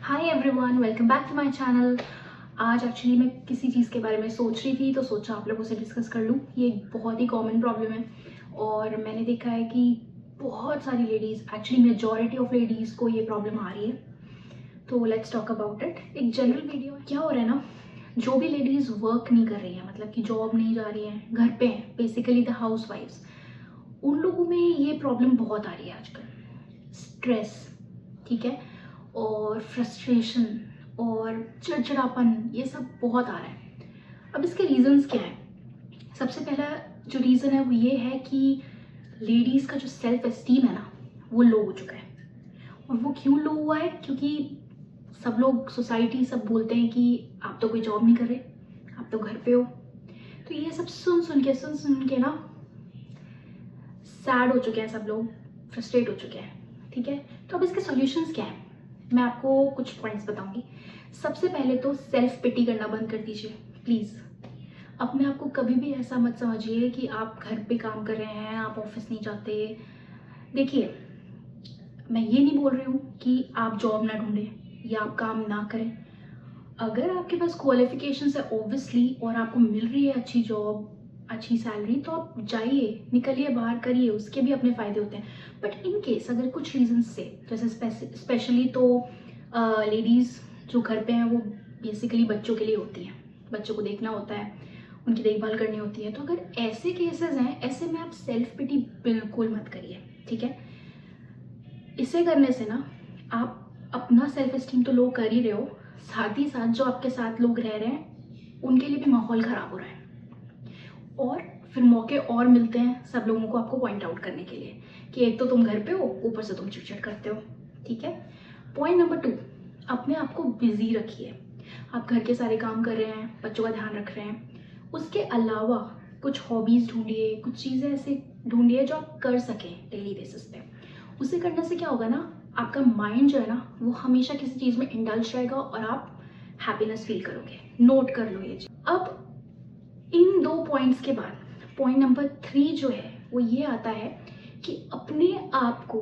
Hi everyone, welcome back to my channel. आज actually मैं किसी चीज़ के बारे में सोच रही थी तो सोचा आप लोगों से डिस्कस कर लूँ। ये एक बहुत ही कॉमन प्रॉब्लम है और मैंने देखा है कि बहुत सारी ladies, actually majority of ladies को ये प्रॉब्लम आ रही है। तो लेट्स टॉक अबाउट इट। एक जनरल वीडियो है। क्या हो रहा है ना, जो भी लेडीज़ वर्क नहीं कर रही हैं, मतलब कि जॉब नहीं जा रही हैं, घर पे हैं, बेसिकली द हाउस वाइफ्स, उन लोगों में ये प्रॉब्लम बहुत आ रही है आजकल। स्ट्रेस, ठीक है, और फ्रस्ट्रेशन और चिड़चिड़ापन, ये सब बहुत आ रहा है। अब इसके रीजंस क्या है? सबसे पहला जो रीज़न है वो ये है कि लेडीज़ का जो सेल्फ एस्टीम है ना, वो लो हो चुका है। और वो क्यों लो हुआ है? क्योंकि सब लोग, सोसाइटी सब बोलते हैं कि आप तो कोई जॉब नहीं कर रहे, आप तो घर पे हो। तो ये सब सुन सुन के ना सैड हो चुके हैं सब लोग, फ्रस्ट्रेट हो चुके हैं। ठीक है, तो अब इसके सॉल्यूशंस क्या है, मैं आपको कुछ पॉइंट्स बताऊंगी। सबसे पहले तो सेल्फ पिटी करना बंद कर दीजिए प्लीज़। अपने आप को कभी भी ऐसा मत समझिए कि आप घर पे काम कर रहे हैं, आप ऑफिस नहीं जाते। देखिए, मैं ये नहीं बोल रही हूँ कि आप जॉब ना ढूंढें या आप काम ना करें। अगर आपके पास क्वालिफिकेशंस है ऑब्वियसली और आपको मिल रही है अच्छी जॉब, अच्छी सैलरी, तो आप जाइए, निकलिए बाहर, करिए, उसके भी अपने फ़ायदे होते हैं। बट इन केस अगर कुछ रीजंस से, जैसे स्पेशली तो लेडीज़ जो घर पे हैं वो बेसिकली बच्चों के लिए होती हैं, बच्चों को देखना होता है, उनकी देखभाल करनी होती है। तो अगर ऐसे केसेस हैं, ऐसे में आप सेल्फ पिटी बिल्कुल मत करिए, ठीक है। इसे करने से ना आप अपना सेल्फ एस्टीम तो लो कर ही रहे हो, साथ ही साथ जो आपके साथ लोग रह रहे हैं उनके लिए भी माहौल ख़राब हो रहा है। और फिर मौके और मिलते हैं सब लोगों को आपको पॉइंट आउट करने के लिए कि एक तो तुम घर पे हो, ऊपर से तुम चिड़चिड़ करते हो। ठीक है। पॉइंट नंबर 2, अपने आप को बिजी रखिए। आप घर के सारे काम कर रहे हैं, बच्चों का ध्यान रख रहे हैं, उसके अलावा कुछ हॉबीज़ ढूंढिए, कुछ चीज़ें ऐसे ढूंढिए जो आप कर सकें डेली बेसिस पे। उसे करने से क्या होगा ना, आपका माइंड जो है ना वो हमेशा किसी चीज़ में इंडल्ज रहेगा और आप हैप्पीनेस फील करोगे। नोट कर लो ये चीज़। अब इन 2 पॉइंट्स के बाद पॉइंट नंबर 3 जो है वो ये आता है कि अपने आप को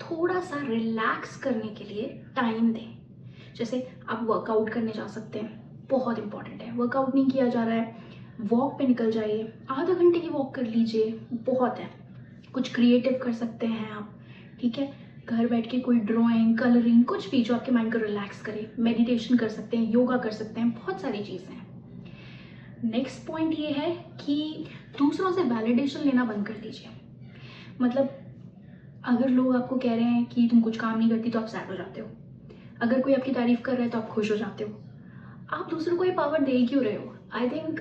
थोड़ा सा रिलैक्स करने के लिए टाइम दें। जैसे आप वर्कआउट करने जा सकते हैं, बहुत इंपॉर्टेंट है। वर्कआउट नहीं किया जा रहा है, वॉक पे निकल जाइए, आधा घंटे की वॉक कर लीजिए, बहुत है। कुछ क्रिएटिव कर सकते हैं आप, ठीक है। घर बैठ के कोई ड्राइंग, कलरिंग, कुछ भी जो आपके माइंड को रिलैक्स करे। मेडिटेशन कर सकते हैं, योगा कर सकते हैं, बहुत सारी चीज़ें हैं। नेक्स्ट पॉइंट ये है कि दूसरों से वैलिडेशन लेना बंद कर दीजिए। मतलब अगर लोग आपको कह रहे हैं कि तुम कुछ काम नहीं करती तो आप सैड हो जाते हो, अगर कोई आपकी तारीफ कर रहा है तो आप खुश हो जाते हो। आप दूसरों को ये पावर दे क्यों रहे हो? आई थिंक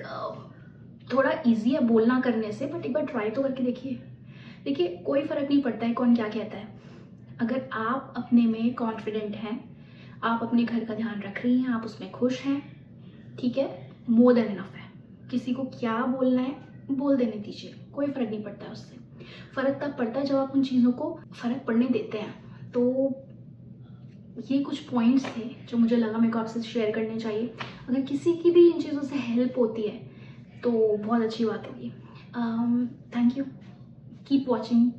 थोड़ा ईजी है बोलना करने से, बट एक बार ट्राई तो करके देखिए। देखिए, कोई फ़र्क नहीं पड़ता है कौन क्या कहता है। अगर आप अपने में कॉन्फिडेंट हैं, आप अपने घर का ध्यान रख रही हैं, आप उसमें खुश हैं, ठीक है, मोर देन इनफ है। किसी को क्या बोलना है बोल देने दीजिए, कोई फ़र्क नहीं पड़ता है उससे। फ़र्क तब पड़ता है जब आप उन चीज़ों को फ़र्क पड़ने देते हैं। तो ये कुछ पॉइंट्स थे जो मुझे लगा मेरे को आपसे शेयर करने चाहिए। अगर किसी की भी इन चीज़ों से हेल्प होती है तो बहुत अच्छी बात होगी। Thank you, keep watching